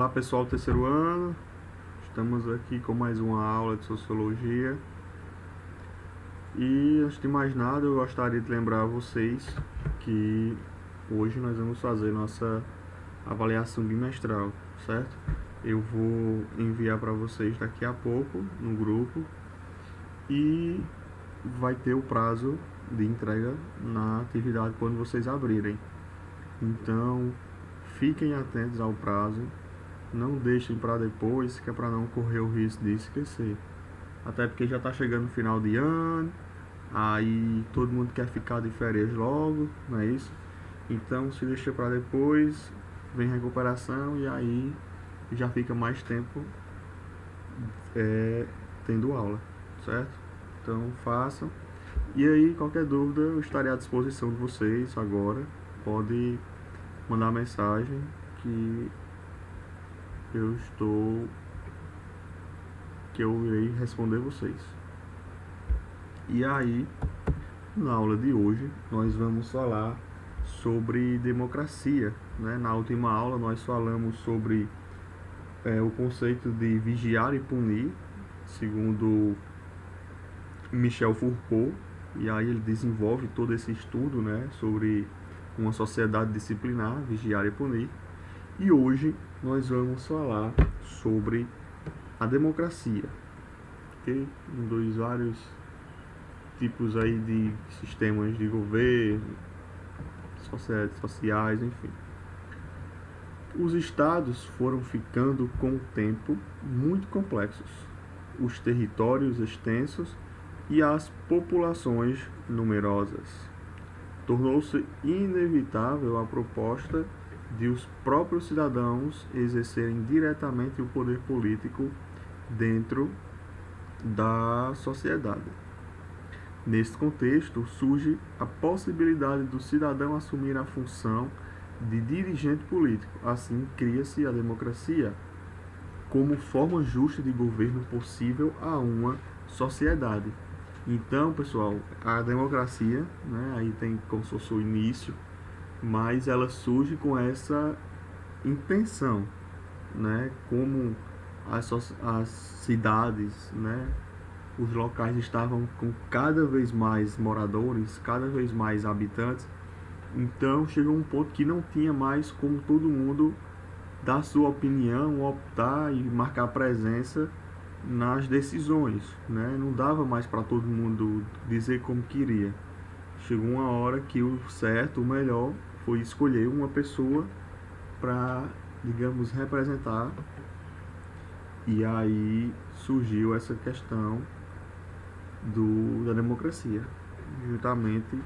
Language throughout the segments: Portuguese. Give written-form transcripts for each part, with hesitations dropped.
Olá pessoal do terceiro ano, estamos aqui com mais uma aula de Sociologia e antes de mais nada eu gostaria de lembrar a vocês que hoje nós vamos fazer nossa avaliação bimestral, certo? Eu vou enviar para vocês daqui a pouco no grupo e vai ter o prazo de entrega na atividade quando vocês abrirem. Então, fiquem atentos ao prazo, não deixem para depois, que é para não correr o risco de esquecer. Até porque já está chegando o final de ano, aí todo mundo quer ficar de férias logo, não é isso? Então, se deixa para depois, vem recuperação e aí já fica mais tempo tendo aula, certo? Então, façam. E aí, qualquer dúvida, eu estarei à disposição de vocês agora. Pode mandar mensagem que eu irei responder vocês. E aí, na aula de hoje, nós vamos falar sobre democracia, né? Na última aula nós falamos sobre o conceito de vigiar e punir, segundo Michel Foucault, e aí ele desenvolve todo esse estudo, né, sobre uma sociedade disciplinar, vigiar e punir. E hoje nós vamos falar sobre a democracia, ok? Em vários tipos aí de sistemas de governo, sociedades sociais, enfim. Os estados foram ficando com o tempo muito complexos, os territórios extensos e as populações numerosas. Tornou-se inevitável a proposta de os próprios cidadãos exercerem diretamente o poder político dentro da sociedade. Neste contexto, surge a possibilidade do cidadão assumir a função de dirigente político. Assim, cria-se a democracia como forma justa de governo possível a uma sociedade. Então, pessoal, a democracia, né, aí tem como se fosse o início, mas ela surge com essa intenção, né, como as cidades, né, os locais estavam com cada vez mais moradores, cada vez mais habitantes, então chegou um ponto que não tinha mais como todo mundo dar sua opinião, optar e marcar presença nas decisões, né? Não dava mais para todo mundo dizer como queria. Chegou uma hora que o certo, o melhor, foi escolher uma pessoa para, digamos, representar. E aí surgiu essa questão da democracia, juntamente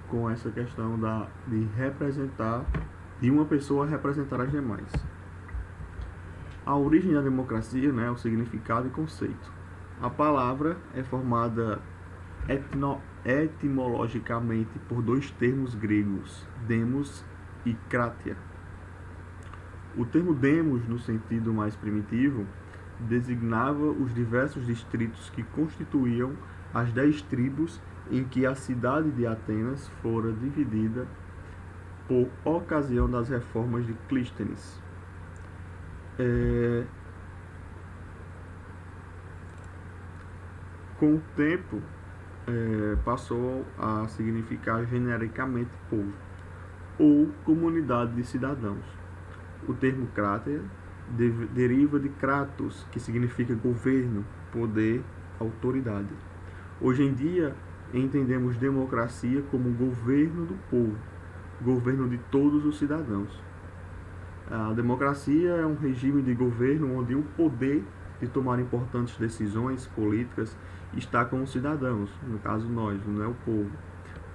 com essa questão de representar, de uma pessoa representar as demais. A origem da democracia, né, o significado e conceito. A palavra é formada etimologicamente por dois termos gregos, demos e kratia. O termo demos, no sentido mais primitivo, designava os diversos distritos que constituíam as 10 tribos em que a cidade de Atenas fora dividida por ocasião das reformas de Clístenes. Com o tempo, passou a significar genericamente povo ou comunidade de cidadãos. O termo kratia deriva de kratos, que significa governo, poder, autoridade. Hoje em dia, entendemos democracia como governo do povo, governo de todos os cidadãos. A democracia é um regime de governo onde o poder de tomar importantes decisões políticas está com os cidadãos, no caso nós, não é o povo.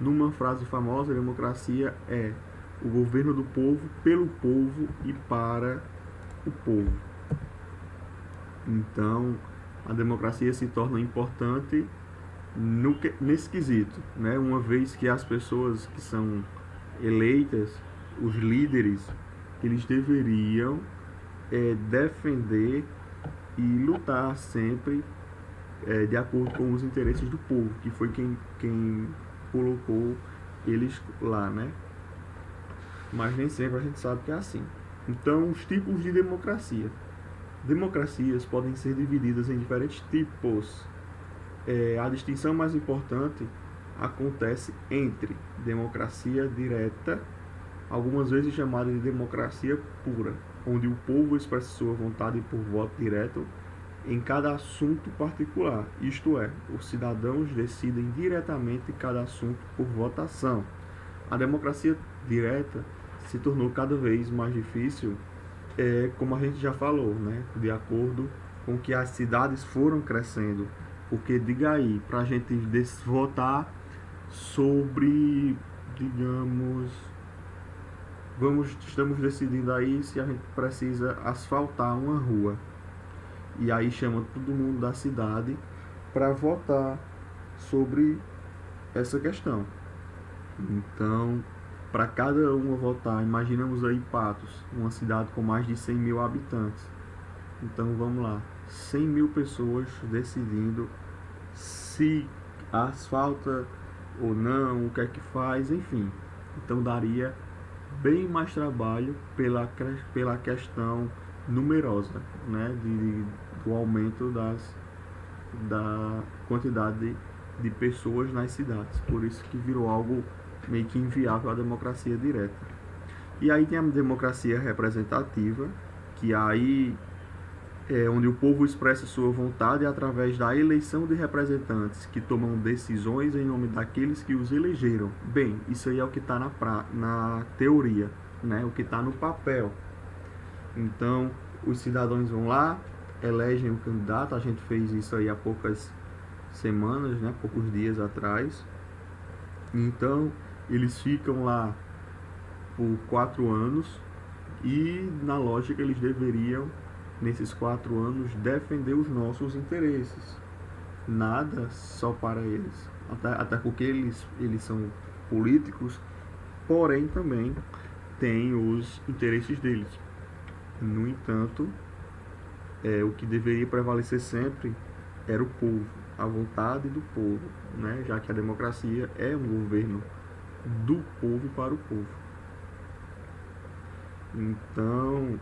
Numa frase famosa, a democracia é o governo do povo, pelo povo e para o povo. Então, a democracia se torna importante nesse quesito, né? Uma vez que as pessoas que são eleitas, os líderes, eles deveriam defender e lutar sempre de acordo com os interesses do povo, que foi quem colocou eles lá, né? Mas nem sempre a gente sabe que é assim. Então, os tipos de democracia. Democracias podem ser divididas em diferentes tipos. A distinção mais importante acontece entre democracia direta, algumas vezes chamada de democracia pura, onde o povo expressa sua vontade por voto direto em cada assunto particular, isto é, os cidadãos decidem diretamente cada assunto por votação. A democracia direta se tornou cada vez mais difícil, como a gente já falou, né, de acordo com que as cidades foram crescendo. Porque, diga aí, para a gente votar sobre, digamos, estamos decidindo aí se a gente precisa asfaltar uma rua. E aí chama todo mundo da cidade para votar sobre essa questão. Então, para cada uma votar, imaginamos aí Patos, uma cidade com mais de 100 mil habitantes. Então vamos lá, 100 mil pessoas decidindo se asfalta ou não, o que é que faz, enfim. Então daria bem mais trabalho pela questão numerosa, né, do aumento da quantidade de pessoas nas cidades. Por isso que virou algo meio que inviável a democracia direta. E aí tem a democracia representativa, que aí onde o povo expressa sua vontade através da eleição de representantes que tomam decisões em nome daqueles que os elegeram. Bem, isso aí é o que está na teoria, né? O que está no papel. Então, os cidadãos vão lá, elegem o candidato. A gente fez isso aí há poucas semanas, né? Poucos dias atrás. Então, eles ficam lá por 4 anos e, na lógica, eles deveriam, nesses 4 anos, defender os nossos interesses. Nada só para eles. Até porque eles são políticos, porém também têm os interesses deles. No entanto, o que deveria prevalecer sempre era o povo, a vontade do povo, né? Já que a democracia é um governo do povo e para o povo. Então,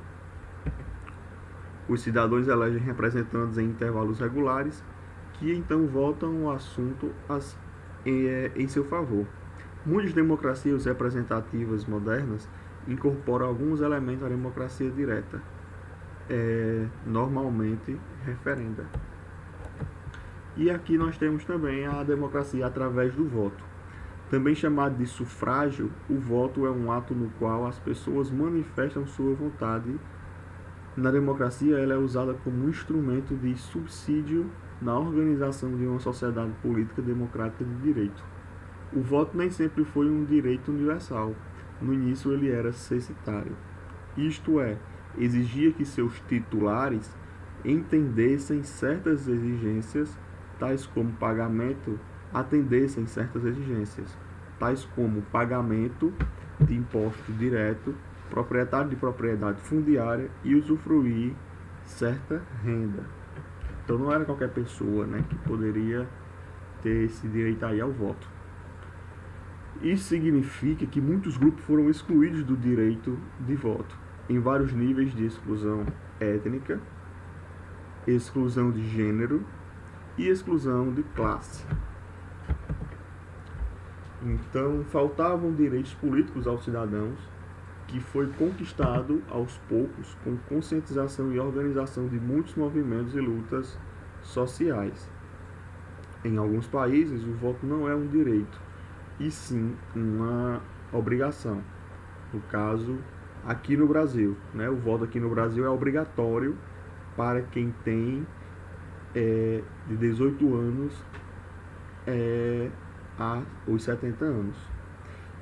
os cidadãos elegem representantes em intervalos regulares, que então votam o assunto em seu favor. Muitas democracias representativas modernas incorporam alguns elementos da democracia direta, normalmente referenda. E aqui nós temos também a democracia através do voto. Também chamado de sufrágio, o voto é um ato no qual as pessoas manifestam sua vontade. Na democracia, ela é usada como um instrumento de subsídio na organização de uma sociedade política democrática de direito. O voto nem sempre foi um direito universal. No início, ele era censitário. Isto é, exigia que seus titulares entendessem certas exigências, tais como pagamento, atendessem certas exigências, tais como pagamento de imposto direto, proprietário de propriedade fundiária e usufruir certa renda. Então não era qualquer pessoa, né, que poderia ter esse direito aí ao voto. Isso significa que muitos grupos foram excluídos do direito de voto, em vários níveis de exclusão étnica, exclusão de gênero e exclusão de classe. Então, faltavam direitos políticos aos cidadãos, que foi conquistado aos poucos com conscientização e organização de muitos movimentos e lutas sociais. Em alguns países, o voto não é um direito, e sim uma obrigação. No caso, aqui no Brasil, né, o voto aqui no Brasil é obrigatório para quem tem de 18 anos a os 70 anos.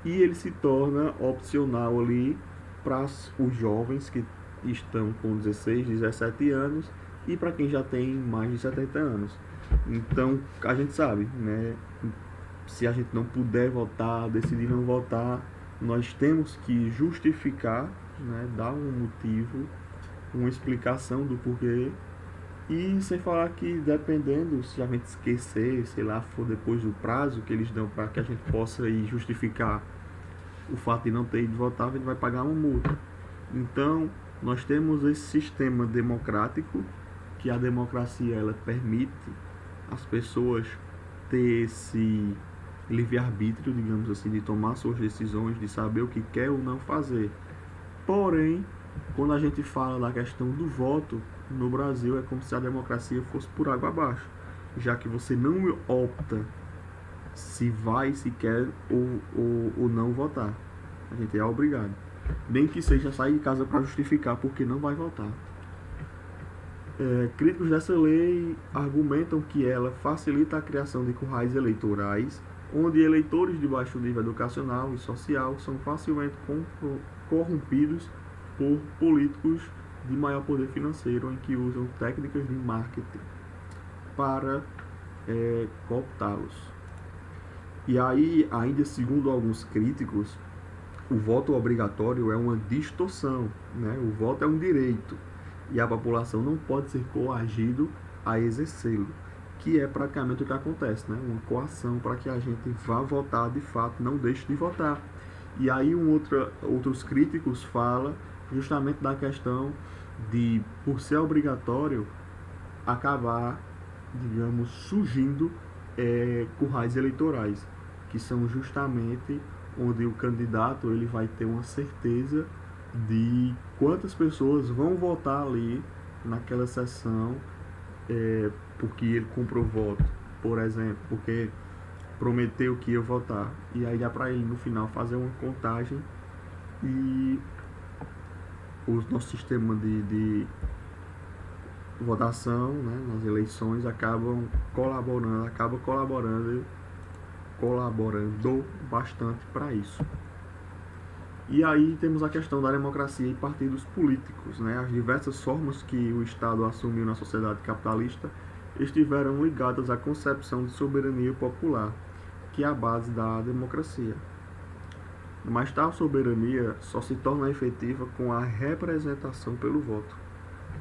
E ele se torna opcional ali para os jovens que estão com 16, 17 anos e para quem já tem mais de 70 anos. Então, a gente sabe, né, se a gente não puder votar, decidir não votar, nós temos que justificar, né, dar um motivo, uma explicação do porquê. E sem falar que, dependendo, se a gente esquecer, sei lá, for depois do prazo que eles dão para que a gente possa ir justificar o fato de não ter ido votar, a gente vai pagar uma multa. Então, Nós temos esse sistema democrático, que a democracia ela permite as pessoas ter esse livre-arbítrio, digamos assim, de tomar suas decisões, de saber o que quer ou não fazer. Porém, quando a gente fala da questão do voto, no Brasil é como se a democracia fosse por água abaixo, já que você não opta se vai, se quer ou não votar. A gente é obrigado. Nem que seja sair de casa para justificar porque não vai votar. Críticos dessa lei argumentam que ela facilita a criação de currais eleitorais, onde eleitores de baixo nível educacional e social são facilmente corrompidos por políticos de maior poder financeiro, em que usam técnicas de marketing para cooptá-los. E aí, ainda segundo alguns críticos, o voto obrigatório é uma distorção, né? O voto é um direito e a população não pode ser coagido a exercê-lo, que é praticamente o que acontece, né? Uma coação para que a gente vá votar de fato, não deixe de votar. E aí outros críticos falam justamente da questão de, por ser obrigatório, acabar, digamos, surgindo currais eleitorais, que são justamente onde o candidato ele vai ter uma certeza de quantas pessoas vão votar ali naquela sessão, porque ele comprou voto, por exemplo, porque prometeu que ia votar, e aí dá para ele no final fazer uma contagem e o nosso sistema de votação, né, nas eleições acaba colaborando bastante para isso. E aí temos a questão da democracia e partidos políticos, né? As diversas formas que o Estado assumiu na sociedade capitalista estiveram ligadas à concepção de soberania popular, que é a base da democracia. Mas tal soberania só se torna efetiva com a representação pelo voto.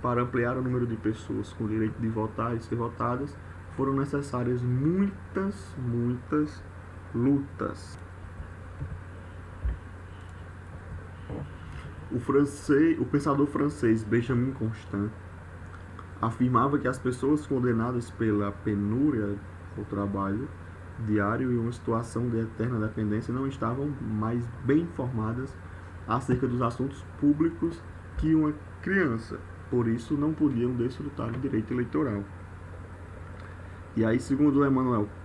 Para ampliar o número de pessoas com o direito de votar e ser votadas, foram necessárias muitas lutas. O pensador francês Benjamin Constant afirmava que as pessoas condenadas pela penúria ao trabalho diário e uma situação de eterna dependência não estavam mais bem informadas acerca dos assuntos públicos que uma criança, por isso não podiam desfrutar do direito eleitoral. E aí, segundo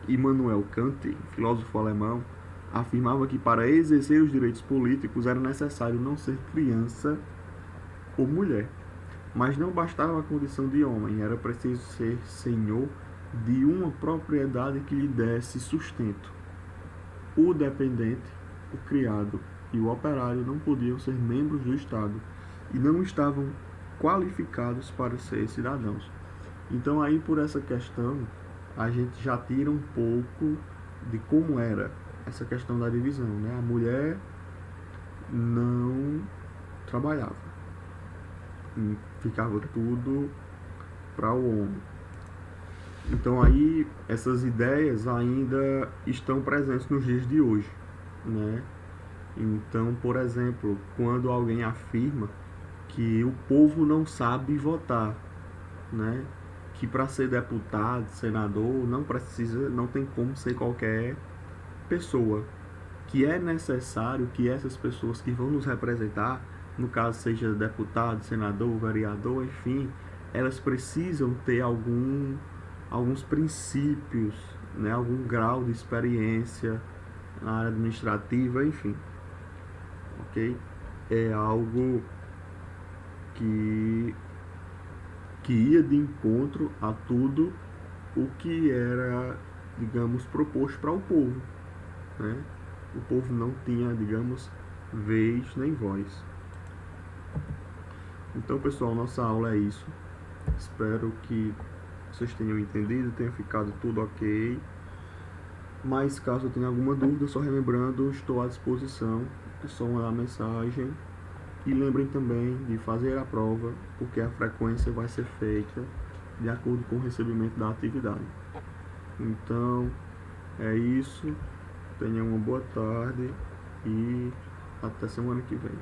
Immanuel Kant, filósofo alemão, afirmava que para exercer os direitos políticos era necessário não ser criança ou mulher, mas não bastava a condição de homem, era preciso ser senhor de uma propriedade que lhe desse sustento. O dependente, o criado e o operário não podiam ser membros do Estado e não estavam qualificados para ser cidadãos. Então aí por essa questão a gente já tira um pouco de como era essa questão da divisão, né? A mulher não trabalhava, ficava tudo para o homem. Então aí essas ideias ainda estão presentes nos dias de hoje, né? Então, por exemplo, quando alguém afirma que o povo não sabe votar, né? Que para ser deputado, senador, não tem como ser qualquer pessoa, que é necessário que essas pessoas que vão nos representar, no caso seja deputado, senador, vereador, enfim, elas precisam ter alguns princípios, né, algum grau de experiência na área administrativa, enfim, ok? É algo que ia de encontro a tudo o que era, digamos, proposto para o povo, né? O povo não tinha, digamos, vez nem voz. Então, pessoal, nossa aula é isso. Espero que vocês tenham entendido, tenha ficado tudo ok. Mas caso eu tenha alguma dúvida, só relembrando, estou à disposição. É só mandar mensagem. E lembrem também de fazer a prova, porque a frequência vai ser feita de acordo com o recebimento da atividade. Então, é isso. Tenham uma boa tarde e até semana que vem.